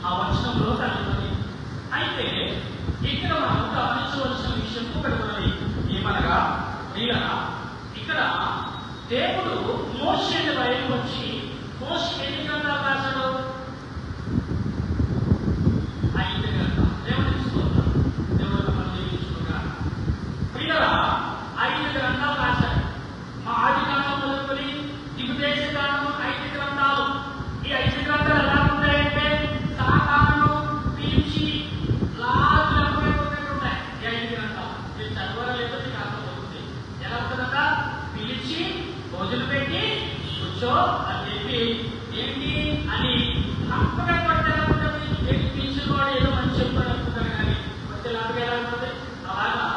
ఆ వచనంలో కలుగుతుంది. అయితే ఇక్కడ మనం గమనించవలసిన విషయం ఒకటి ఉన్నది. ఏమనగా ఇక్కడ దేవుడు మోషేని బయటకు వచ్చి, మోషే ఎన్ని గ్రంథాలు రాశాడు? 5 గ్రంథాలు. దేవుడు తీసుకుంటాం, దేవుడు మనం జీవించుకున్నాడు. పిల్లరా 5 గ్రంథాలు రాశాడు. మా ఆది కాలం మొదలుకొని దిగుదేశ కాలం 5 గ్రంథాలు. ఈ 5 గ్రంథాలు ఎలా ఉంటాయంటే సాతాను పిలిచి లాగా ఉంటాయి. ఈ 5 గ్రంథాలు మీరు చదవలేదు, మీకు అర్థమవుతుంది. ఎలా ఉంటుందట? పిలిచి రోజులు పెట్టి కూర్చో అని చెప్పి ఏంటి అని అప్పుడే పట్టాలనుకుంటుంది. పిలిచిన వాడు ఏదో మంచి చెప్తాడు అనుకుంటారు, కానీ వచ్చే లాభం ఎలా ఉంటుంది? అలాగా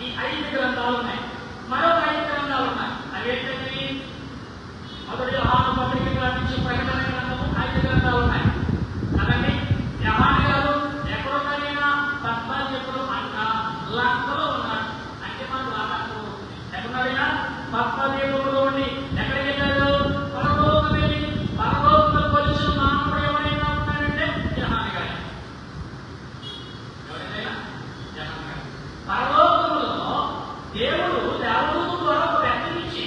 ఈ 5 గ్రంథాలు ఉన్నాయి. మరొక 5 గ్రంథాలు ఉన్నాయి. అవేంటంటే మొదటి యోహాను పత్రిక నుంచి ప్రకటన గ్రంథము 5 గ్రంథాలు ఉన్నాయి కదండి. యోహాను గారు ఎక్కడున్నారైనా పద్మజీవుడు అంట లంకలో ఉన్నాడు. అంటే మనకు లాభం ఎక్కడున్నారైనా పద్మజీవుడు ఉండి ఎక్కడికి వెళ్ళాడు? పరలోకం వెళ్ళి పరలోకంలో కొలిచిన మానవుడు ఎవరైనా ఉన్నాడంటే యోహాను గారు. ఎవరైనా యోహాను గారు పరలోకంలో దేవుడు దేవదూత ద్వారా ఒక వ్యక్తినిచ్చి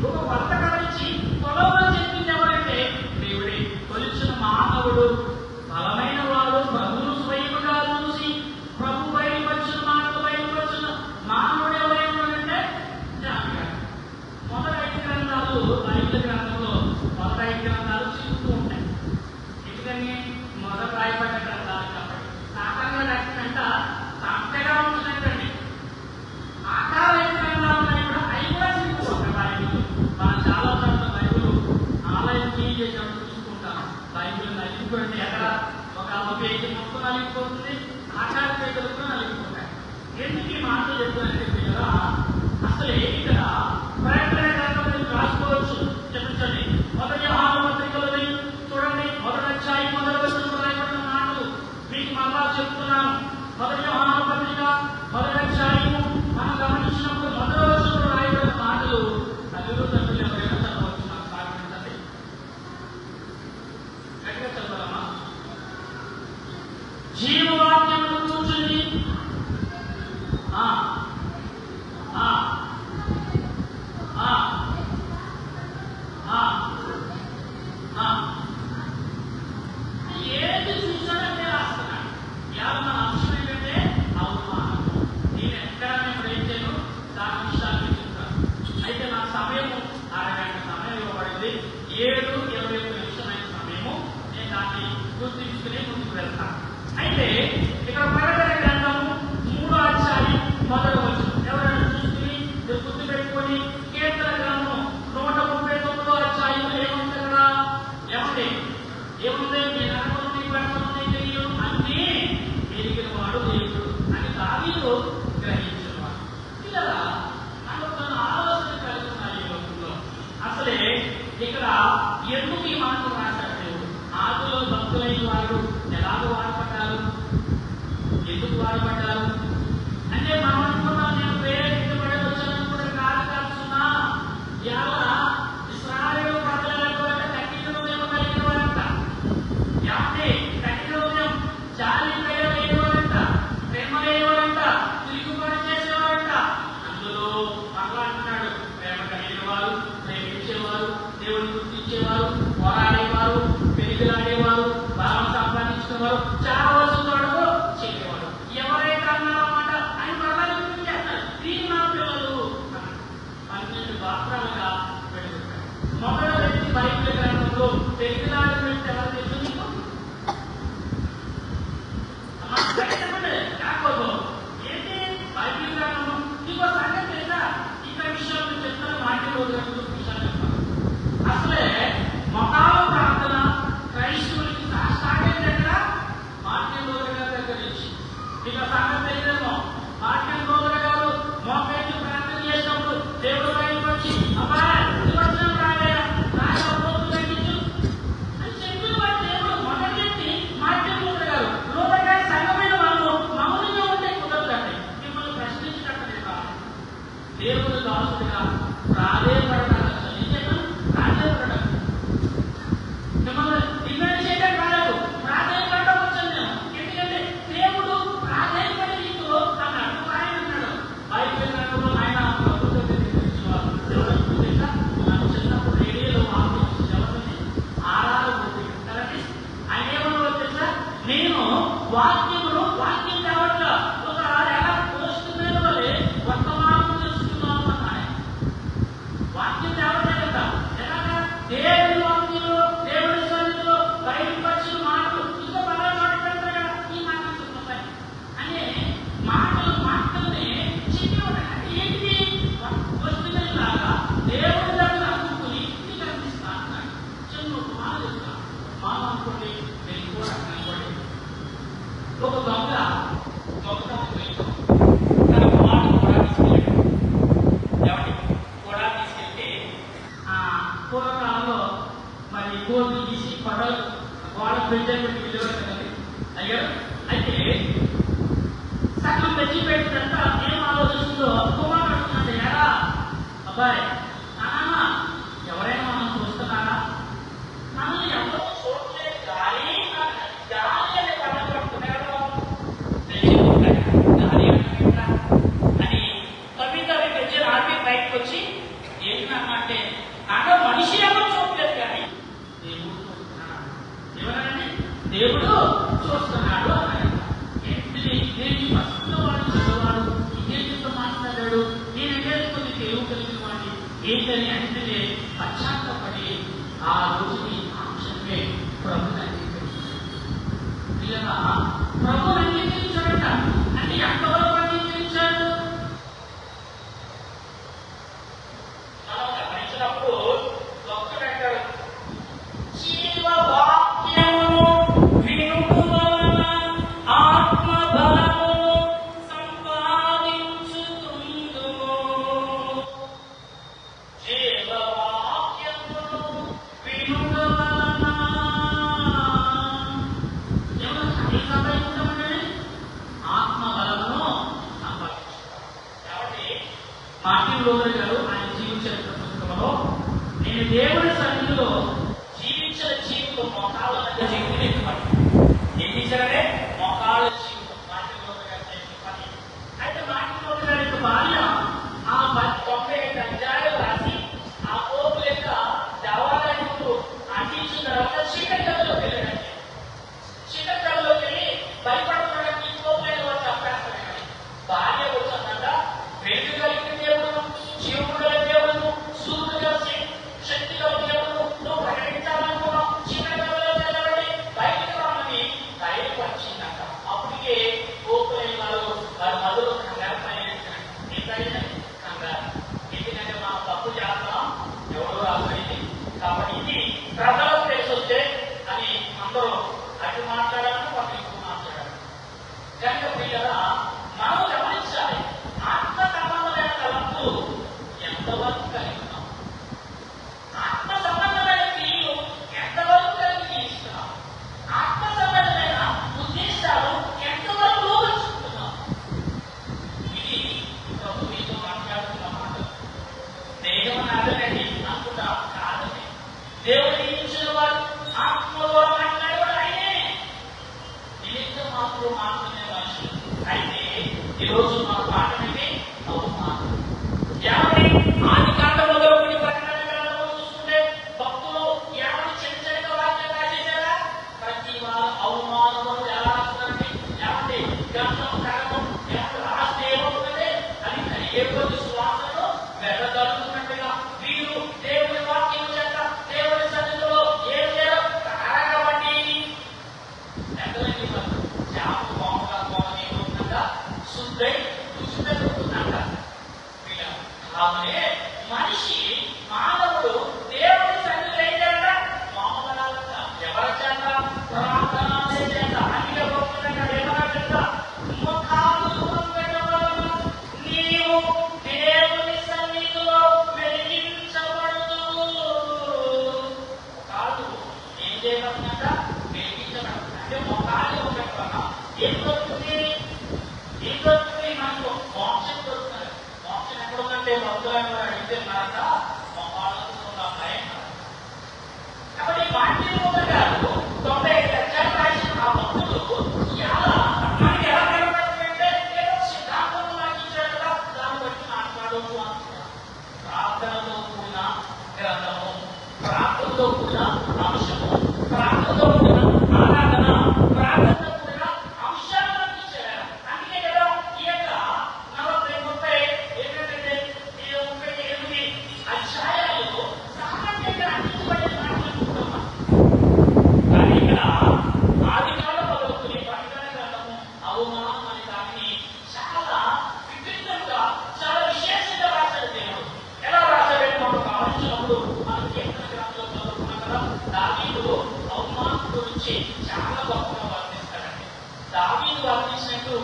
ఒక వర్తకమిచ్చి పొలవని చెప్పింది ఎవరంటే దేవుడే. కొలిచిన మానవుడు బలమైన వాడు, ప్రభువును స్వయముగా చూసి ప్రభు బయలుపరిచిన మాటలు బయలుపరిచిన మానవుడు ఎవరైనా ఉన్నాడంటే మొదటి 5 గ్రంథాలు 5 గ్రంథంలో మొదటి 5 గ్రంథాలు చిక్కుతూ ఉంటాయి. ఎందుకని మొదట రాయబడ్డ గ్రంథాలు కాబట్టి సాధారణ రక్షణంట సంతగా ఉంటుందండి. ఆకార 5 గ్రంథాలు ఉన్నాయి కూడా, అవి కూడా చిక్కుతూ ఉంటాయి. బైబిల్ మనం చాలా చోట్ల బైబిల్ ఆలయం క్లీన్ చేసినప్పుడు చూసుకుంటాం. బైబిల్ నలిగిపోయింది, ఎక్కడ ఒక పేజీ మొత్తం నలిగిపోతుంది, ఆకార పేజీలు కూడా నలిగిపోతాయి. ఎందుకు ఈ మాటలు చెప్తున్నారంటే పిల్లరా, అసలే ఇక్కడ ప్రకటన గ్రంథం మీరు రాసుకోవచ్చు. చెప్పించండి. మొదటి యోహాను పత్రికలో చూడండి, మొదటి అధ్యాయం మొదటి వచనంలో రాయబడిన మాటలు మీకు మళ్ళా చెప్తున్నాను. మొదటి యోహాను పత్రిక మొదటి అధ్యాయము మనం గమనించినప్పుడు మొదటి వచనంలో రాయబడిన మాటలు తల్లిలో తండ్రులు ఎవరైనా చదవచ్చు. నాకు సాగించండి, గట్టిగా చదవాలమ్మా. జీవవాక్యమును కూర్చుని ఏది చూసాడంటే రాస్తున్నాడు. ఇవాళ మన అంశం ఏంటంటే అవమానం. నేను ఎక్కడ నేను ఏం చేయను, దాని విషయాన్ని చెప్తాను. అయితే నా సమయము అరగంట సమయం ఇవ్వబడింది. 7:21 సమయము. నేను దాన్ని గుర్తించుకుని ముందుకు వెళ్తాను. అయితే ఇక్కడ ప్రకటన గ్రంథము 3వ అధ్యాయం మొదటి వచనం ఎవరైనా చూసుకుని గుర్తు పెట్టుకొని, కీర్తన గ్రంథం 139వ అధ్యాయం ఏముంది కదా? ఏముంది? నేను అనుకుని పెడతాను తెలియదు అన్నీ ఎరిగిన వాడు దేవుడు అని దావీదు గ్రహించినవాడు. ఇలా అనుకున్న ఆలోచన కలిగి ఉన్నాయి ఈ లోకంలో. అసలే ఇక్కడ ఎందుకు ఈ మాటలు రాశాడు దేవుడు? ఆదిలో భక్తులైన వారు ఎలాగో వాడబడ్డారు, ఎందుకు వాడబడ్డారు అంటే మనం అనుకున్నాం, నేను ప్రేరేపించబడి వచ్చాననుకుంటే కాల్చున్నా ఎలా ఇశ్రాయేలు ప్రజలకు కఠిన హృదయం కలిగిన వారంట. యాభై కఠిన హృదయం, జాలి ప్రేమ లేనివారంట, ప్రేమ లేనివారంట, తిరుగుబడి చేసేవారంట. అందులో మాట్లాడుతున్నాడు, ప్రేమ కలిగిన వారు, ప్రేమించేవారు, దేవుని గుర్తించేవారు, పోరాడేవారు, పెరుగులాడేవారు, బలం సంపాదించుకునేవారు, చాలా వస్తువులు చేసేవారు. ఎవరైతే అన్నారన్నమాట అని మరలా చేస్తారు. దీని నా పిల్లలు 12 పాత్రలుగా పెడుతుంటారు. మొదటి వ్యక్తి బైబిల్ గ్రంథంలో పెరుగులాడే వ్యక్తి ఎవరు తెలుసు నీకు? యాకోబు. ఏంటి బైబిల్ గ్రంథం? ఇంకో సంగతి తెలుసా? ఇక్కడ విషయాలు చెప్తాను. మాటి రోజు విషయాలు చెప్తాను. అసలే మొకాల ప్రార్థన క్రైస్తవులకి సాగేది దగ్గర మార్టిన్ లూథర్ గారి దగ్గర నుంచి. మీకు సంగతి తెలియదేమో. మార్టిన్ లూథర్ గారు మోకాళ్ళ ప్రార్థన చేసినప్పుడు దేవుడు బయటకు వచ్చి అబ్బాయి వచ్చిన రాయ పోతు తగ్గించు అని ఒక దొంగతనం పోయింది. తన కుమారుడు కూడా తీసుకెళ్ళాడు. ఎవరి కూడా తీసుకెళ్తే పూర్వకాలంలో మరి కోర్టు తీసి పడవలు వాళ్ళ పెంచేటువంటి విలువలు కదండి అయ్యారు. అయితే సగం తెచ్చి పెట్టినంత ఏం ఆలోచిస్తుందో కుమారుడు అంటున్నాడు, ఎరా అబ్బాయి నాన్న ఎవరైనా మనం చూస్తున్నారా? నన్ను ఎవరో చూడలేదు గాలి గాలి అనే పదం పడుతున్నాడు గాలి అని కవిత తెచ్చి ఆర్మీ బయటకు వచ్చి ఏంటంటే నాన్న మనిషి ఎవరు చూడలేదు కానీ దేవుడు చూస్తున్నాడు. ఎవరండి? దేవుడు చూస్తున్నాడు అన్నాడు. నేను ఫస్ట్ వాడు చదవాడు ఇంగ్లీష్తో మాట్లాడాడు, నేను కొన్ని తెలుగు కలిగిన వాడిని ఏంటని అంటే పశ్చాత్తపడి ఆ రోజుని అంశమే ప్రభుని అంగీకరించాడు. ప్రభుని అంగీకరించాడట. అంటే ఎంతవరకు అంగీకరించాడు? మనం గమనించినప్పుడు భక్తుడు అంటాడు, జీవవాక్యము వినుట వలన ఆత్మబలము సంపాదించుతుందుము. జీవవాక్యము వినుట వలన ఆత్మబలమును సంపాదించుతారు. కాబట్టి మార్టిన్ లూథర్ గారు ఆయన జీవించిన పుస్తకంలో నేను దేవుని సన్నిధిలో జీవించిన జీవితం మోకాళ్ళ మధ్య జీవితం ఎత్తుపడి ఏం చేశారంటే మోకాళ్ళ జీవితం మార్టిన్ లూథర్ గారు చేసిన పని. అయితే మార్టిన్ లూథర్ గారి యొక్క భార్య ఆ 95 అధ్యాయాలు రాసి ఆ పోపు యొక్క దేవాలయంకు అందించిన తర్వాత చీకటి గదిలోకి వెళ్ళాడండి. చీకటి గదిలోకి వెళ్ళి భయపడుతున్నాడని పోపులైన వారు చంపేస్తాడు. భార్య వచ్చాక వెలుగు కలిగిన దేవుడు, జీవుడు గల దేవుడు, సూర్యుడు గల శక్తి గల దేవుడు నువ్వు ప్రకటించాలనుకున్నావు, చీకటి గదిలోకి వెళ్ళబడి బయటకు రామని ధైర్యపరిచిందంట. అప్పటికే పోపులైన వారి మధులో కంగారు పని ఏంటంటే కంగారు. ఎందుకంటే మనం తప్పు చేస్తున్నాం, ఎవరు రాలేదు కాబట్టి ఇది ప్రజలకు తెలిసి వస్తే అని అందరూ అటు మాట్లాడాలని వాళ్ళు ఎక్కువ మాట్లాడారు. కనుక ప్రియులారా మనం గమనించాలి, ఆత్మ సంబంధమైన తలంపు ఎంతవరకు కలిగి ఉన్నాం, ఆత్మ సంబంధమైన క్రియలు ఎంతవరకు కలిగి జీవిస్తున్నాం, ఆత్మ సంబంధమైన ఉద్దేశాలు ఎంతవరకు లోపించుకుంటున్నాం. ఇది ప్రభు మీతో మాట్లాడుతున్న మాట. దేహం నాదనండి అనుకుంటా కాదని దేవుడు నియమించిన వాడు ఆత్మలో మాట్లాడేవాడు ఆయనే. నిమిత్త మాత్రం మాత్రమే మనుషులు. అయితే ఈరోజు మన పాఠమే అవమానం. ఎవరి ఆది కాండం మొదలుకొని ప్రకటన కాలంలో చూస్తుంటే భక్తులు ఎవరి చరిత్ర వాక్యం రాసేసారా? ప్రతి వారు అవమానములు ఎలా రాస్తారండి? ఎవరి గ్రంథం కడగం ఎవరు రాస్తే ఏమవుతుంది? అది కలిగే కొద్ది సువాసనలు వెదజల్లుతున్నట్టుగా వీరు దేవుని వాక్యం చేత దేవుని సన్నిధిలో ఏం చేయడం కారగబట్టి ఎంతమంది చేప బొమ్మగా బొమ్మ ఏమవుతుందంట? శుద్ధై రుచిపెడుతుందంట. కావునే మనిషి మానవుడు దేవుని సన్నిధిలో ఏం చేయాలంట? మోహమనాలంట. ఎవరి చేత? ప్రార్థన చేత. అన్నిగా పోతుందంట. ఏమన్నా చెప్తా? ముఖాలు పెట్టవలన నీవు దేవుని సన్నిధిలో వెలిగించబడుదువు. కాదు ఏం చేయబడుతుందంట? వెలిగించబడుతుంది. అంటే ముఖాలు పెట్టవలన ఏం దొరుకుతుంది? ఏం దొరుకుతుంది? మనకు మోక్షం దొరుకుతుంది. మోక్షం ఎక్కడుందంటే భక్తులను అడిగితే మాట మొహాలకు ఉన్న భయం. కాబట్టి మార్టిన్ లూథర్ గారు 95 అధ్యాయాలు రాసిన ఆ భక్తులు మనకి ఎలా కనబడుతుందంటే ఏదో సిద్ధాంతం వాకించాడు కదా దాన్ని బట్టి మాట్లాడవచ్చు అంటున్నారు. ప్రార్థనతో కూడిన గ్రంథము, ప్రార్థనతో కూడిన అంశము, ప్రార్థనతో కూడిన ఆరాధన, ప్రార్థనతో కూడిన అంశాలు క్రీస్తు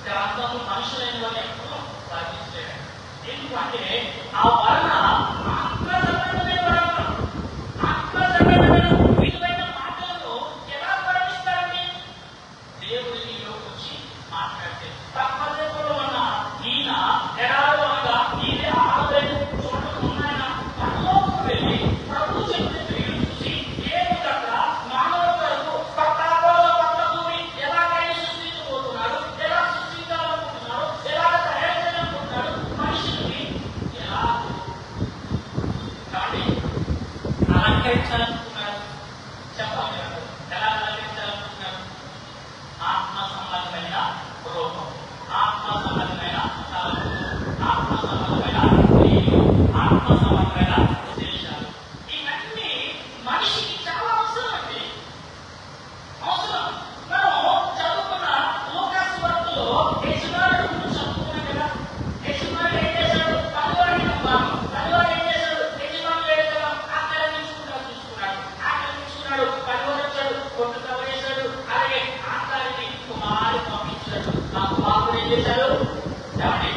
గ్రంథము మనుషులైన వాళ్ళు ఎప్పుడూ వర్ణించలేడు. ఎందుకంటే ఆ వలన ఆత్మ సంబంధమైన వలన ఆత్మ సంబంధమైన విలువైన మాటలను ఎలా వర్ణిస్తారండి? దేవుడు నీలోకి వచ్చి మాట్లాడితే తప్పదేవుడు అన్న ఈయన ఎడారు అనగా నీవే ఆడలేదు చూడటం ఉన్నాయన పరలోకం వెళ్ళి ప్రభు చెప్పిన క్రియలు చూసి ఏ విధంగా మానవ వరకు పట్టాకోల పట్ల భూమి ఎలాగైనా సృష్టించబోతున్నాడు, ఎలా సృష్టించాలనుకుంటున్నాడు, ఎలా తయారు చేయాలనుకుంటున్నాడు, మనుషుల్ని ఎలా కాబట్టి అలంకరించాలనుకుంటున్నాడు. చెప్పాలి కదా, ఎలా అలంకరించాలనుకుంటున్నాడు? ఆత్మ సంబంధమైన రూపం, ఆత్మ సంబంధమైన తలపులు, ఆత్మ సంబంధమైన క్రియలు, ఆత్మ సంబంధమైన ఉద్దేశాలు, ఇవన్నీ మనిషికి చాలా అవసరం అండి. అవసరం. మనం చదువుకున్న లూకాసు వార్తలో యజమానుడు గురించి చదువుకున్నాం కదా. యజమానుడు ఏం చేశాడు? పనివాడిని నమ్మాను. పనివాడు ఏం చేశాడు? యజమానుడు లేడు కదా, ఆకలించుకున్నాడు, ఆకలించుకున్నాడు. పనివాడు వచ్చాడు, కొట్టు తవ్వేశాడు. అలాగే ఆకారికి కుమారుడు పంపించాడు. ఆ కుమారుడు ఏం చేశాడు? ఏమండి,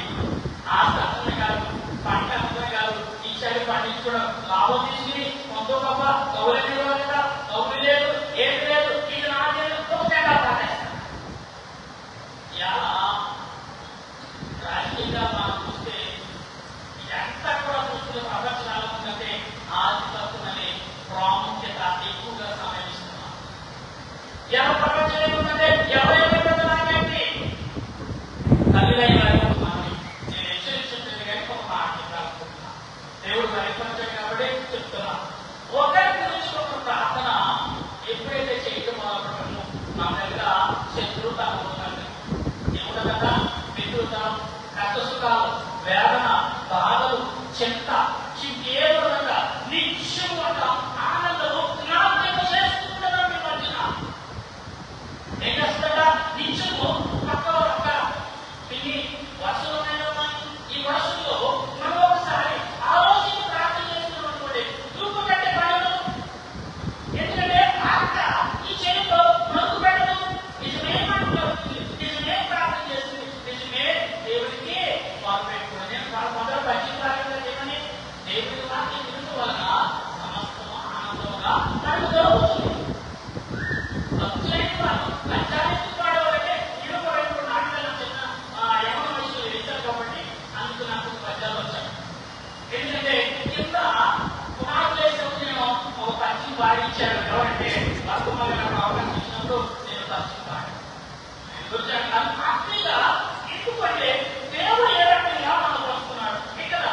ఆ అర్థమే కాదు, పంట అర్థమే కాదు, ఇచ్చాడు పండించుకోవడం, లాభం తీసుకుని కొంత గొప్ప గౌరవ కదా, గౌరవ లేదు, ఏది లేదు, ఇది నాదేదు, ఒక తేడా పాటేస్తాడు. ఇలా రాజకీయంగా మనం చూస్తే ఇదంతా కూడా చూస్తున్న ప్రపంచంలో ఉందంటే ఆది తప్పుననే ప్రాముఖ్యత ఎక్కువగా సమయమిస్తున్నాం. ఎవరు ప్రపంచం ఏముందంటే ఎవరెవరి నాకేంటి తల్లిదైన నేను హెచ్చరించలేదు కానీ ఒక మాట చెప్పాలనుకుంటున్నా. దేవుడు బయటపరచాడు కాబట్టి చెప్తున్నా. ఒకరి గురించి ఒక ప్రార్థన ఎప్పుడైతే చేయడం మొదలుపెట్టామో మన దగ్గర శత్రుతనం ఉందండి. ఏముండగా మిత్రుతనం, కష్టసుఖాలు, వేదన, బాధలు, చింత, ఇంకేముండగా నిత్యం ఒక ఆనందము జ్ఞాపకం చేసుకుంటున్నాం మీ మధ్యన. ఏం చేస్తుందా? నిత్యము పక్కన ఇన్ని వర్షమైన ఈ వర్షంలో మనం ఒకసారి ఆలోచించి ప్రార్థన చేస్తున్నాం అనుకోండి, దుఃఖ పెట్టే పనులు. ఎందుకంటే అక్క ఈ చేతిలో నొక్కు పెట్టదు, నిజమే మాట్లాడుతుంది, నిజమే ప్రార్థన చేస్తుంది, నిజమే దేవుడికి వారు పెట్టుకుని నేను మొదలు బడ్జెట్ ప్రార్థన చేయమని దేవుడి వాక్యం వినడం వలన సమస్తము ఆనందంగా మనకు జరుగుతుంది. ఎందుకంటే కింద పునాదులు వేసినప్పుడు నేను ఒక పచ్చిని పాడించాను. ఎవరంటే వర్గమల్లి నాకు అవకాశం ఇచ్చినప్పుడు నేను పచ్చిని పాడాను. ఆత్మీయంగా ఎందుకంటే దేవుడు ఏ రకంగా మనకు వస్తున్నాడు. ఇక్కడ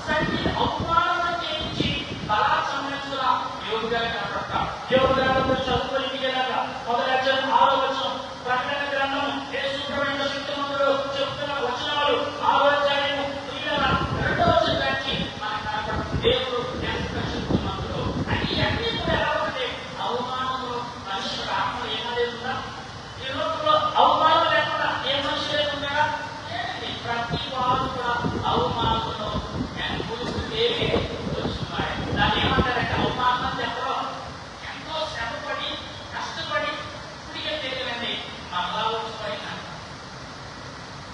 సంగీత అవమానం చేయించి బలాలు సంబంధించిన యోగుగా కనపడతాం. యోగుగా చదువుకొని ఇంటికెళ్ళాక మొదటి అధ్యాయం 6వ వచనం, ప్రకటన గ్రంథం యేసుప్రభువు శక్తిమంతుడు చెప్తున్న వచనాలు 6వ అధ్యాయము 2వ వచనం నుంచి మనకు కనపడుతుంది. దేవుడు ఎంత శక్తిమంతుడు అని ఇవన్నీ కూడా ఎలా ఉంటే అవమానంలో మనుషులకు ఆత్మ ఏమలేదుందా? ఈ రోజుల్లో అవమానం లేకుండా ఏ మనిషి లేకుండా లేదండి. ప్రతి వారు కూడా అవమానంలో గురిస్తే వచ్చున్నాయి. దాన్ని ఏమంటారంటే అవమానం అని చెప్పడం. ఎంతో శ్రమపడి కష్టపడి ఇప్పటికే తెలియదండి మరలా వచ్చిపోయినా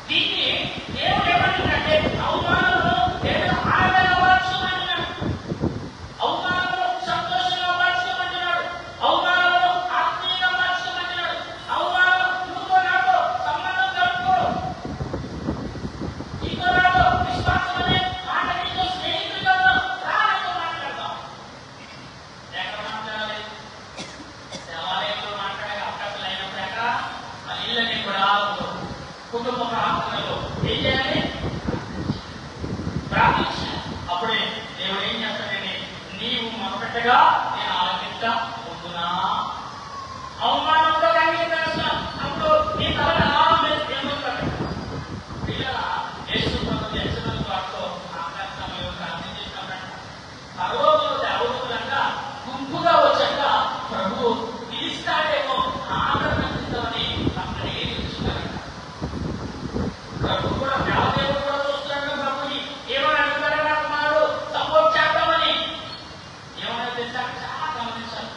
దీన్ని దేవుడు ఏమంటున్నాడంటే అవమానంలో ఏదైనా ఆనందంగా మార్చుకోమంటున్నాడు, అవమానంలో సంతోషంగా మార్చుకోమంటున్నాడు, అవమానంలో ఆత్మీయంగా మార్చుకోమంటున్నాడు, అవమానంలో నువ్వు నాతో సంబంధం కలుపుకో, నీతో నాతో విశ్వాసం అనే మాట నీతో స్నేహితులుగా ప్రాణంతో మాట్లాడతాం. ఎక్కడ మాట్లాడాలి? దేవాలయంలో మాట్లాడే అవకాశం లేనప్పుడు ఎక్కడ? మన ఇళ్ళని కూడా కుటుంబ ప్రార్థనలో ఏం చేయాలి? ప్రార్థించాలి. అప్పుడే దేవుడు ఏం చేస్తాడని నీవు మొదటగా నేను ఆలోచించా పొందునా అవమానంలో అంగీకరిస్తాను. అప్పుడు నీ తల ఏమవుతాడు? పిల్లల యేసు ప్రభువు యెరూషలేము వారితో ఆకాశంలో ప్రార్థన చేసినప్పుడు పరలోకంలో దేవదూతలంతా గుంపుగా వచ్చాక ప్రభు పిలుస్తాడేమో ఆదరణ ఇస్తామని అక్కడ ఏం చూస్తారంట. ప్రభు కూడా దేవదేవుడు కూడా చూస్తున్నాడు. ప్రభుని ఏమని అడుగుతారని అంటున్నారు, సపోర్ట్ చేద్దామని. ఏమన్నా తెలుసా? చాలా గమనించాలి.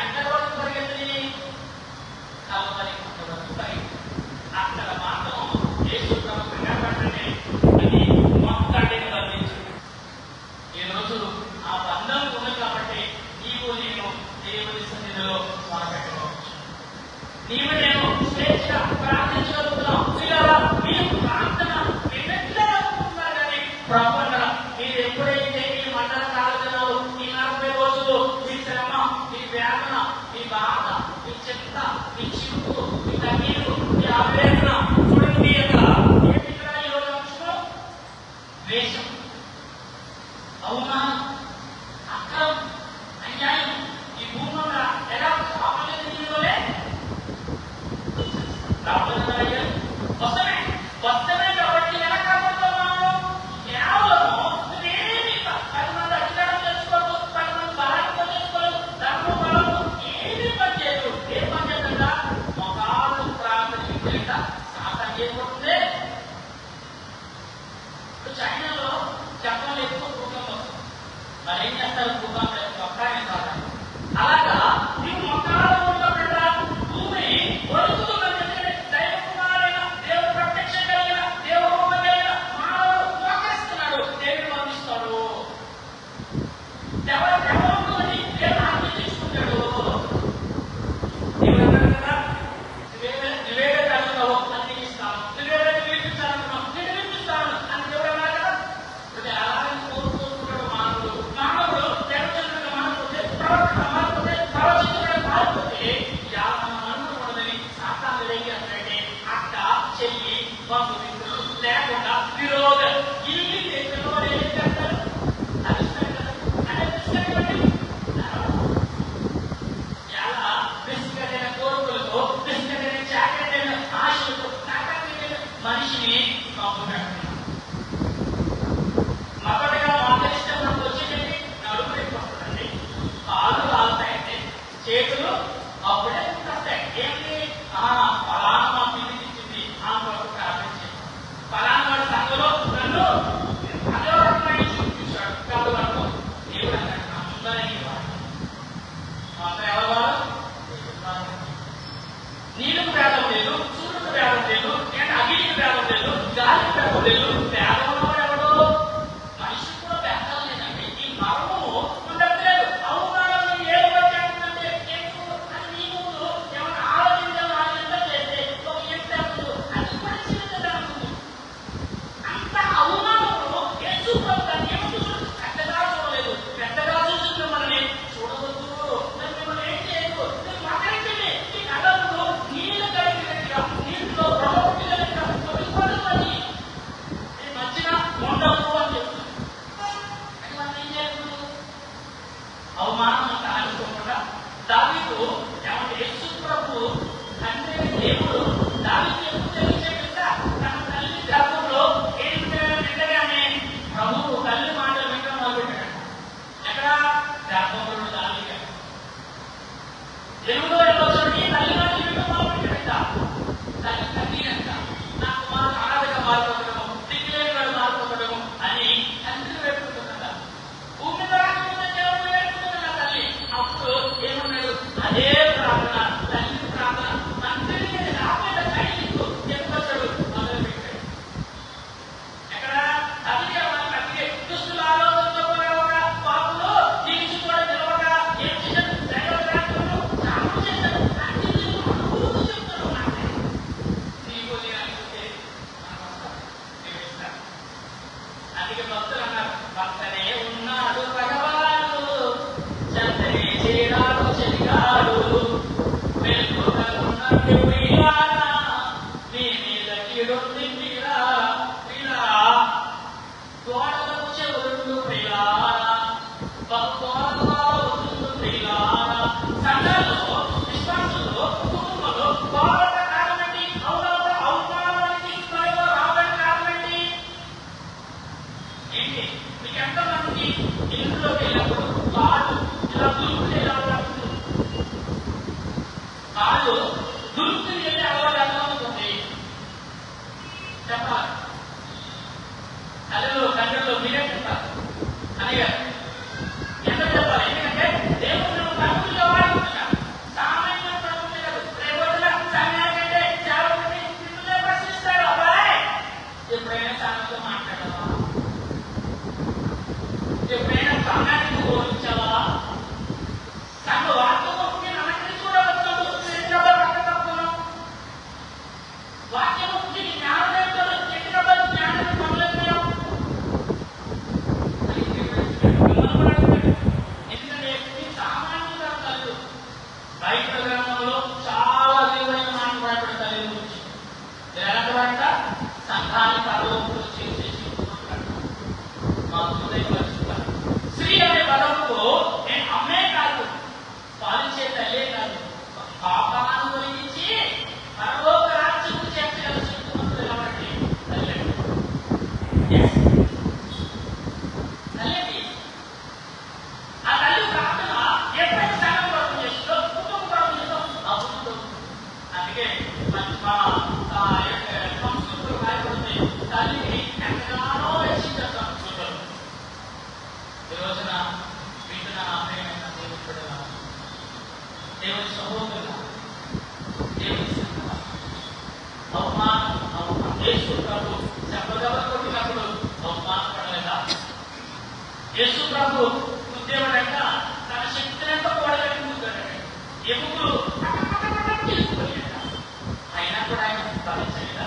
ఎక్కడి వరకు పరిగెత్తింది? కల్వరి కొండ వరకు పరిగెత్తింది. అక్కడ మాత్రం యేసు ప్రభు కనబడటమే అది మొత్తాన్ని బంధించింది. ఈ రోజు ఆ బంధం ఉంది కాబట్టి నీవు నేను దేవుని సన్నిధిలో మొరపెట్టుకోవచ్చు. నీవు నేను స్వేచ్ఛగా ప్రార్థించగలుగుతున్నాం. మీరు ప్రార్థన వినట్లేదనుకుంటున్నారు కానీ ప్రభు అన్నాడు, మీరు ఎప్పుడైతే ఈ మండల ప్రార్థనలు ఈ 40 రోజులు మీ శ్రమ, మీ వేదన, మీ బాధ, మీ చింత, మీ చిక్కు, మీ కన్నీరు, మీ ఆవేదన చూడండి ఇక్కడ ఈరోజు అంశం ద్వేషం, అవమానం, అక్రమం, అన్యాయం ఈ భూమి ఎలా సామాన్య జీవితంలోనే వస్తమే కాబట్టి ఎలా కాపాడుతున్నాము? కేవలము నువ్వేమి 10 మంది అధికారం చేసుకోవద్దు, 10 మంది బలాన్ని చేసుకోలేదు, ధర్మం బలము ఏమీ పని చేయదు. ఏం పని చేద్దా? మొగాళ్ళు ప్రార్థన సాధన చేయకపోతే ఇప్పుడు చైనాలో జపాన్లో ఎక్కువ భూకంపం వస్తుంది. మరి ఏం చేస్తారు? భూకంపం మొక్కనే కాదు. అలాగా నీవు మొక్కలు ఉన్నప్పుడల్లా భూమి వణుకుతున్నది. ఎందుకంటే దైవ కుమారుడైన దేవుడు ప్రత్యక్ష కలిగిన దేవుడు రూపం కలిగిన మానవుడు మోకరిస్తున్నాడు, దేవుడు బంధిస్తాడు. దేవుని దేవుడు ఆజ్ఞ తీసుకుంటాడు. దేవుడు అన్నాడు కదా, నువ్వేవే కలుగుతావో అని నీకు ఇస్తాను, నువ్వేవైతే వినిపించాలనుకున్నావు నేను వినిపిస్తాను అని దేవుడు అన్నాడు కదా. ఇప్పుడు అలాగే కోరుకుంటున్నాడు మానవుడు. మానవుడు తెరచంద్రుడు మారిపోతే, ప్రవర్తన మారిపోతే, ప్రవచించడం మారిపోతే అనుకోకూడదని సాతాను లేని అంటే అక్క చెల్లి బంధుమిత్రులు లేకుండా విరోధం ఇల్లు దేశంలో ఏం చేస్తారు? అది అంటే చాలా నిష్కరైన కోరికలతో, నిష్కరైన చాకరైన ఆశలతో మనిషిని పంపుతాడు. మొదటిగా మాట్లాడినప్పుడు వచ్చేటండి నడుము ఎక్కువస్తుందండి, కాళ్ళు కాలుతాయండి, చేతులు అప్పుడే వస్తాయి. ఏంటి? ఫలానా మా పిల్లి ఇచ్చింది ఆ కొరకు ప్రార్థించింది, ఫలానా వాడి సంఘలో నన్ను అదే రకమైన చూపించాడు కాదు వరకు దేవుడు అన్నాడు అందరికీ వాడు అందరూ ఎవరు? నీళ్ళకు భేదం లేదు, సూర్యుడికి భేదం లేదు, అగ్నికి భేదం లేదు, గాలికి భేదం లేదు. భేదం ఉన్నవాడు ఎవడు? మనిషికి కూడా భేదం లేదండి. ఈ మర్మము ఉండట్లేదు. అవమానం ఏం వచ్చేస్తుందంటే ఎందుకు అని నీ ముందు ఏమైనా ఆలోచించాలి చేస్తే ఒక ఎంత అది పరిశీలించడానికి అంత అవమానము యేసు ప్రభు దాన్ని ఏమి చూడు పెద్దగా చూడలేదు. పెద్దగా చూసిన మనల్ని చూడవద్దు, మిమ్మల్ని ఏం చేయదు, మీరు మకరించండి. మీ కళ్ళను నీళ్లు కలిగినట్టుగా నీటిలో ప్రవృత్తి కలిగిన తొలిపడుతుంది. ఈ మధ్యన ఉండవు అని చెప్తుంది. అది మనం ఏం చేయకూడదు. అవమానం అంత ఆడుకోకుండా దావీదు ఏమంటే యేసు ప్రభు తండ్రి దేవుడు దావీదు ఎప్పుడు తెలియచేట తన తల్లి గర్భంలో ఏం వినగానే ప్రభువు తల్లి మాటలు వినడం మొదలుపెట్టాడు. ఎక్కడ? గర్భంలో దావీదు 8వ రోజు ఈ తల్లి మాటలు వినడం మొదలుపెట్టాడు. తల్లి తల్లినంట నా కుమారుడు అనాథగా మారిపోవడము, దిక్కులేని వాడు మారిపోవడము అని తండ్రి వేడుకుంటున్నాడు. భూమి రాకముందే దేవుడు వేడుకుంటున్నాడు తల్లి. అప్పుడు ఏమన్నాడు? అదే దాంట్లో వాక్యము నేను అలంకరించి కూడా వచ్చినప్పుడు పక్క తప్పుకున్నాం. వాక్యము జ్ఞానం లేకపోతే ఎక్కడ జ్ఞానం పనులైపోయాం. ఎందుకంటే సామాన్యంగా కాదు, బైబిల్ గ్రంథంలో చాలా విలువైన మాటలు రాయబడిన తల్లి గురించి. ఎలాంటివంట? సంఘాన్ని పరలోకంలో చేసేసి మా హృదయ పరిశుద్ధులు. స్త్రీ అనే పదముతో నేను అమ్మే కాదు, పాలించే తల్లే కాదు, పాపాలను తొలగించి పరలోక రాజ్యము చేర్చగల శక్తివంతులు కాబట్టి తల్లి తల్లి. ఆ తల్లి ప్రార్థన ఎప్పుడైతే సంఘం కొరకు చేస్తుందో, కుటుంబం కొరకు చేస్తుందో అప్పుడు. అందుకే సంస్కృతులు రాయబడితే తల్లిని ఎంతగానో రక్షించేస్తాం. ఈ రోజున వీటిన ఆమెమైన దేవుని సహోదరుల దేవుని అవమానం యేసు ప్రభు చెప్పగల కొట్టినప్పుడు అవమానపడలేదా? యేసు ప్రభు ఉద్యోగంట తన శక్తినంతా కూడగట్టుకుంటాడట. ఎముకలు తీసుకుపోయాట. అయినా కూడా ఆయన భరించలేదా?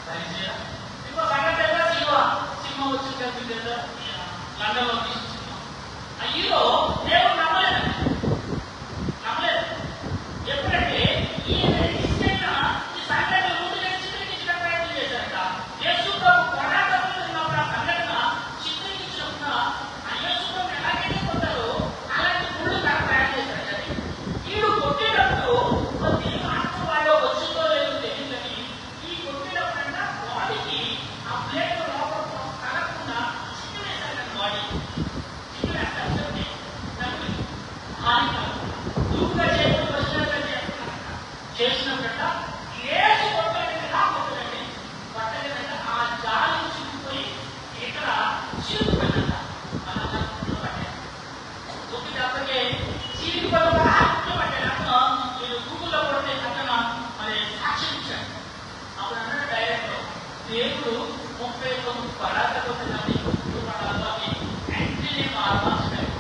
భరించలేదా? ఇంకో సంగతి సినిమా వచ్చింది కదా, లండన్ లో తీసుకున్నాం. అయ్యో దేవుడు నమ్మలేదు. ఎప్పుడంటే ఈ సంఘటన ముందుగా చిత్రీకరించిన ప్రయత్నం చేశారట. యేసు ప్రభు పోరాటంలో ఉన్నప్పుడు ఆ సంఘటన చిత్రీకరించినప్పుడు ఆ యేసు ప్రభు ఎలాగైతే కొట్టారో అలాంటి ముళ్ళు తయారు చేశారు. కానీ వీడు కొట్టేటప్పుడు వాళ్ళు వచ్చిందో లేదో తెలియదని ఈ కొట్టేటప్పుడంట బాడీకి ఆ ప్లేట్ లోపల కలగకుండా చికెన్ వేశారు. బాడీ చికెన్ వేస్తారు దూకుగా చేయకుండా వచ్చినట్టు చేసినప్పుడంట ఏసి కొట్టండి రాకపోతుందండి. పట్టలేదంట ఆ జాలి చిక్కుపోయి ఇక్కడ చిరుకుపోయిందంట. దొక్కినప్పటికే చీలిపోయి పట్టాడు. మీరు గూగుల్లో కొడితే కథన మరి సాక్ష్యం ఇచ్చాడు. అప్పుడు అన్నాడు డైరెక్టర్, దేవుడు 39 పడాలని వెంటనే మార్చాడు.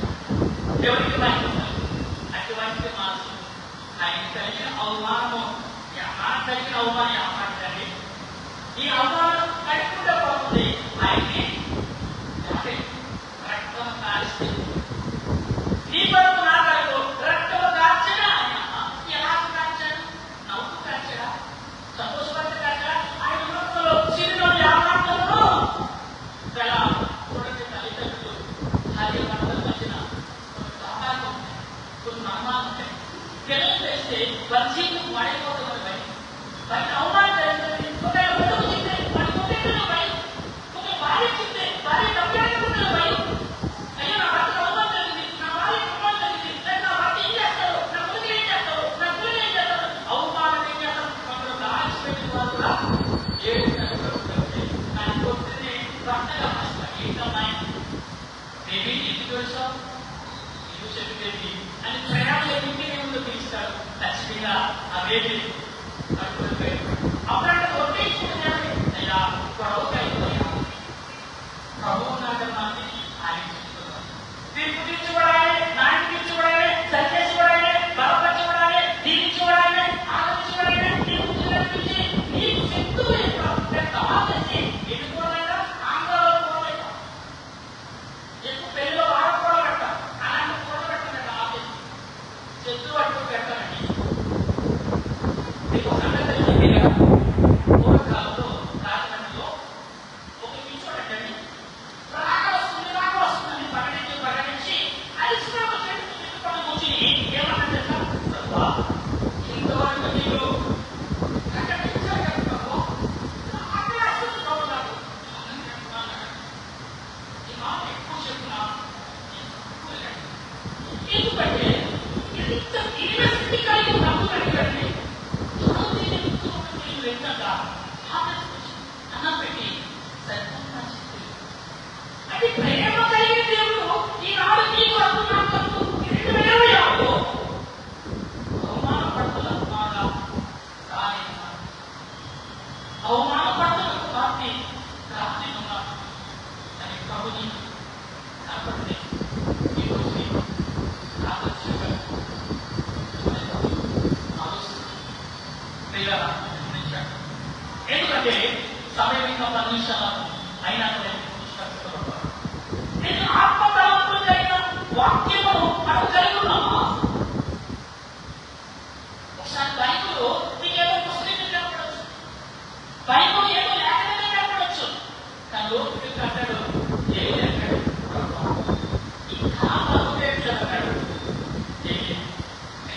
దేవుడికి భయపడతాడు. అటువంటి మార్చు ఆయన కలిగిన అవమానము కలిగిన అవమానం ఏమాటండి. ఈ అవమానం కట్టుకుంటే పోతుంది. ఆయన్ని రక్తం కాల్చి నీ కొరకు నాటకు రక్తం కాల్చిన ఆయన ఎలా కాల్చాడు? నవ్వు కాల్చాడా? సంతోషపడితే కాల్చాడా? ఆయన లోకంలో చిరునవ్వు ఏమాటంలో ఎలా చూడండి. తల్లిదండ్రులు భార్య భర్తల మధ్యన కొన్ని తోటాలు ఉంటాయి, కొన్ని మర్మాలు ఉంటాయి. పిల్లలు చేస్తే వర్షీలు పడైపోతున్నారు. బయట అవమానం చేస్తుంది. ఒక ముందుకు చెప్తే వాడి కొట్టేటలో భయం, ఒక భార్య చెప్తే భార్య డబ్బులు భయం. అయ్యో నా భర్త అవమానం జరిగింది, నా భార్య అవమానం జరిగింది, నా భర్త ఏం చేస్తారు, నా ముందుకు ఏం చేస్తారు, నా పిల్లలు ఏం చేస్తారు, అవమానం ఏం చేస్తారు. కొందరు దాచిపెట్టిన వారు కూడా కానీ కొట్టినే భర్తగా మాస్తారు. ఏంటమ్మా బేబీ ఎందుకు వచ్చావు, ఎందుకు చెప్పి బేబీ అని ప్రయాణంలో ఇంటినే ముందు పిలుస్తాడు. ఖచ్చితంగా ఆ బేబీ అప్పుడంటే కొట్టేసుకుంటున్నాడు. అయ్యా గొడవగా అయిపోయా ప్రభువు నాటమాన్ని ఆయన చెప్తున్నాడు. తీర్పు తీర్చుకోవడాలి, నాటి తీర్చుకోవడాలి, సరిచేసుకోవడాలి, బలపరచుకోవడాలి, దీవించుకోవడాలి, ఆలోచించుకోవడాలి, నీకు పిలిచి నీకు శక్తులు ఆలోచించి ఎన్నుకోవాలంటే ఆందోళన పోలేక ఎక్కువ పెళ్లిలో వాడకూడదు పెట్ట అలాంటి కూడ పెట్టండి. ఆలోచించి శత్రువు అడ్డు పెట్టాలండి. పూర్వకాలంలో రాజమండ్రిలో ఒక కూర్చోడండి రాక వస్తుందని ప్రకటించి అలిసినప్పుడు చెట్టు కూర్చుని ఏమన్నా ఇంతవరకు మీరు ప్రకటించారు కదా అక్కడ ఈ మాట ఎక్కువ చెప్తున్నా. ఎందుకంటే ఎంత యూనివర్సిటీ కలిగి డబ్బు అడిగారండి. అన్నం పెట్టి అది ప్రేమ కలిగిన దేవుడు ఈనాడు నీకు అర్థం అవమానపడుతున్న పార్టీ రాత్రి ఉన్నారు. దాని ప్రభుని కనపడితే మనం కలిగి ఉన్నామా? ఒకసారి బైబుల్ నీకేదో పుస్తకం కనపడచ్చు, బైబుల్ ఏదో లేఖనంగా కనపడచ్చు, కానీ లోతుకి కట్టాడు ఏమి అంటాడు ఇంకా చదవడాడు.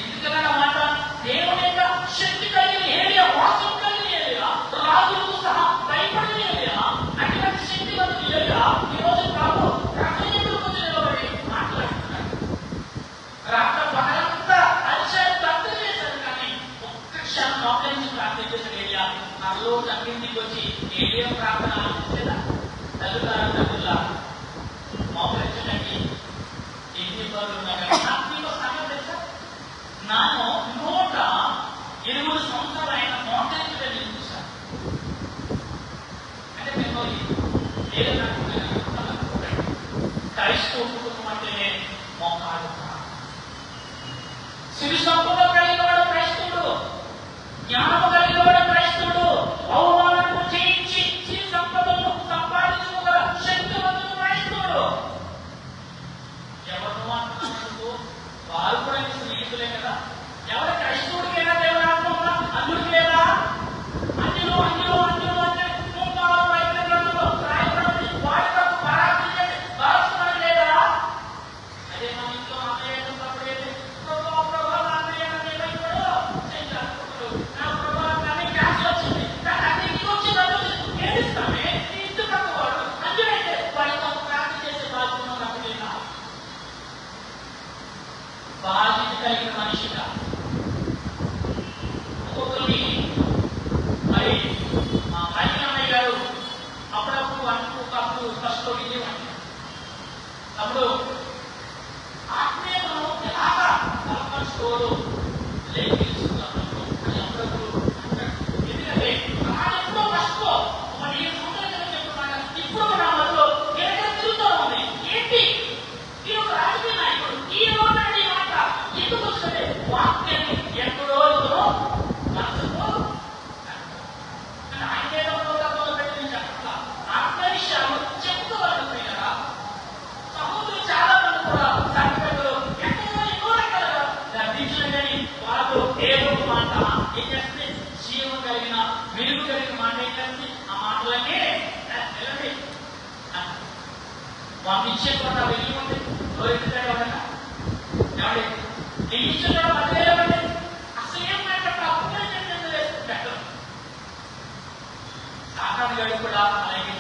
ఎందుకన్నా మాట దేవుని యొక్క శక్తి కలిగిన ఏరియా, వాసం కలిగిన ఏరియా, రాజులకు సహా భయపడిన ఏరియా, అటువంటి శక్తివంతుల ఏరియా ఈరోజు ప్రభు రక్షణకు నిలబడి మాట్లాడుతున్నాడు. రాత్రి పగలంతా అరిశాడు, భక్తులు చేశారు, కానీ ఒక్క క్షణం మోకరించి ప్రార్థన చేసిన ఏరియా ఆ రోజు అన్నింటికి వచ్చి ఏరియా ప్రార్థన ఆలోచించేదా? తల్లులా మోకరించడానికి ఎన్ని పనులు ఉన్నాయి. నాకు సంగతి తెలుసా? ನಾನು 108 సంవత్సరాలు ఆయన మోకరించడం నేను చూశాను. అంటే మేము క్రైస్తవ కుటుంబం అంటేనే మోకాలు. సిరి సంపద కలిగిన వాడు క్రైస్తవుడు, జ్ఞానము కలిగిన వాడు క్రైస్తవుడు, అవమానము చేయించి సిరి సంపదను సంపాదించుకోగల శక్తివంతుడు క్రైస్తవుడు. ఎవరు అంటున్నందుకు వారు కూడా స్నేహితులే కదా. ఎవరి క్రైస్తవుడికైనా దేవరాత్మ అందుకు లేదా? అందులో రాయబడి వాడి కొరకు పరాక్రమం చేసి భావిస్తున్నాడు లేదా? అదే మన ఇంట్లో అన్నయ్య అప్పుడైతే గ్యాస్ వచ్చింది, ఏడిస్తామే ఇంటి పక్క వాడు అందుకైతే వాడితో ప్రార్థన చేసే బాధ్యత అప్పుడైనా బాధ్యత కలిగిన మనిషిగా ఒక్కొక్కరిని మరి మా పైనమ్మయ్య గారు అప్పుడప్పుడు ఫస్ట్ విజయవాడ అప్పుడు ఆత్మీయతను ఎలాగా బలపరుచుకోరు లేఖిస్తున్నారు అని అప్పుడప్పుడు ఎందుకంటే ఎప్పుడో ఫస్ట్ మరి ఏ సంవత్సరం చెప్తున్నాను ఇప్పుడు నా మధ్యలో ఎక్కడ తిరుగుతూ ఉంది. ఏంటి ఈ యొక్క రాజకీయ నాయకుడు ఈ రోజు మాట ఎందుకు వస్తుంది? వాక్యాన్ని ఎక్కడో మనసులో ఆయన ఏదో పెట్టింది అట్లా ఆత్మ విషయాలు చెప్తూ వస్తుంది కదా. సహోదరులు చాలా మంది కూడా సర్టిఫికెట్లు ఎక్కడో ఎన్నో రకాలుగా గర్భించడం కానీ వాళ్ళు ఏదో మాట ఏం చేస్తే జీవం కలిగిన వెలుగు కలిగిన మాట ఏం చేస్తుంది ఆ మాటలకే నిలబడి వాళ్ళు ఇచ్చే కూడా వెలిగి ఉంది. ఎవరైనా నేను ఇచ్చిన పదివేలు అసలు ఏం మాట్లాడతా అప్పుడే పెట్టరు. సాధారణ గడి కూడా అలాగే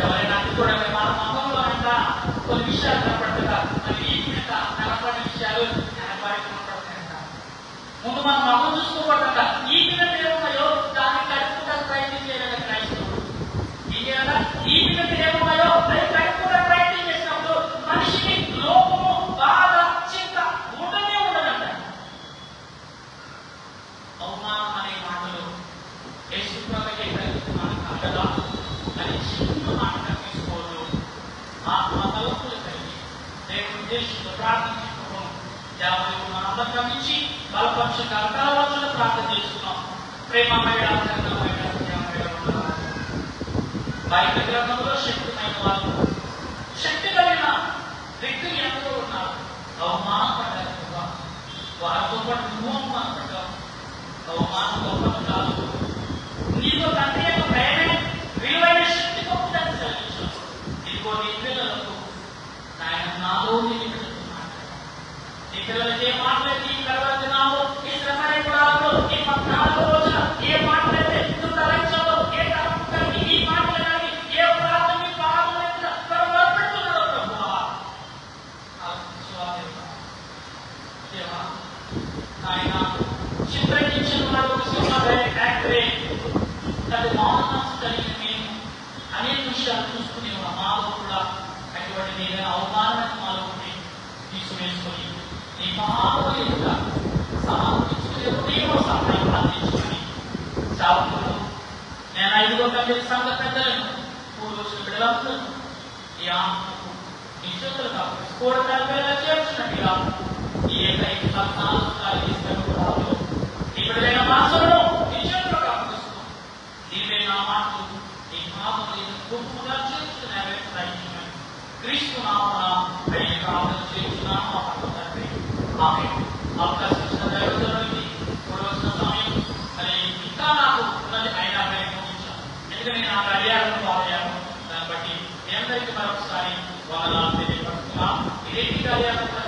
ఎవరైనా కూడా మన మతంలో అంట కొన్ని విషయాలు కనపడుతుందా, మరి ఈ మీద కనపడిన విషయాలు కనపడి కనపడుతున్నాయంట. ముందు మనం మతం చూసుకోకూడదంట. ఈ మీద ఏమున్నాయో దాన్ని కలుపుకోవడానికి ప్రయత్నం చేయాలని క్రైస్తవుడు ఏం చేయాలా? ఈ మీద ఏమున్నాయో అది కలుపుకోవడానికి ప్రయత్నం చేసినప్పుడు మనిషికి లోపము, బాధ, చింత ఉండనే ఉండదంట. అవమానం అనే మాటలు యేసుప్రభుకే మనకు కాగదా అని చిన్న మాట తీసుకోవద్దు. ఆత్మ తలపులు కలిగి దేవుని ఉద్దేశంతో ప్రార్థించుకోవడం దేవుడు మనందరం గమనించి బలపక్ష కర్తవచ్చును ప్రార్థన చేస్తున్నాం. ప్రేమమైన బైబిల్ గ్రంథంలో శక్తిమైన వాళ్ళు, శక్తి కలిగిన వ్యక్తులు ఎంతో ఉన్నారు. అవమానపడ్డారు కదా, వారితో పాటు నువ్వు అవమానపడ్డావు. అవమానం గొప్పది కాదు. నీతో తండ్రి యొక్క ప్రేమే విలువైన శక్తి గొప్పదని సెలవించావు. ఇదిగో నీ పిల్లలకు నాయన నాలో నీ పిల్లలకి ఏ మాటలైతే ఈ ప్రవర్తనాలు ఈ శ్రమలో ఈ 14 రోజుల ఏ మాటలైతే నువ్వు తలంచావో, ఏ తలంపుతానికి ఈ మాటలు కానీ ఏ ప్రార్థన పాలన పెడుతున్నాడో ప్రభువా ఆయన చిత్రించిన వాడు యాక్టరే అది మౌనం కలిగిన మేము అనేక విషయాలు చూసుకునే మాలో కూడా అటువంటి మీద అవమానాన్ని మాలో ఉండి తీసుకువేసుకొని నీ మహాబలి యొక్క సమర్పించుకునే హృదయంలో సహాయం అందించుకొని చావులు నేను 5 గంటల సంఘ పెద్దలను 3 రోజులు బిడలందరూ ఈ ఆత్మకు నీ చేతులు కాబట్టి కోడతాల చేర్చినట్టుగా ఈ ఏకైక 14 సార్లు తీసుకెళ్ళి ఇప్పుడైనా మాసంలో నీ చేతులు కాపాడుస్తూ నీవే నా మాటలు నీ మహాబలి గొప్పగా చేస్తున్నావే ప్రయత్నం క్రీస్తు నామమున అడిగి ప్రార్థన చేస్తున్నాము మా పరమ తండ్రి. ఆమేన్. అవకాశం ఇచ్చిన దైవజనుడికి చూడవలసిన సమయం మరి ఇంకా నాకు ఉన్నది అయినా కానీ ముగించాను. ఎందుకంటే నేను నాకు అడిగాను బాగయ్యాను. దాన్ని బట్టి మీ అందరికీ మరొకసారి వందనాలు తెలియపరుస్తున్నాం. ఇదేంటి కార్యాలయం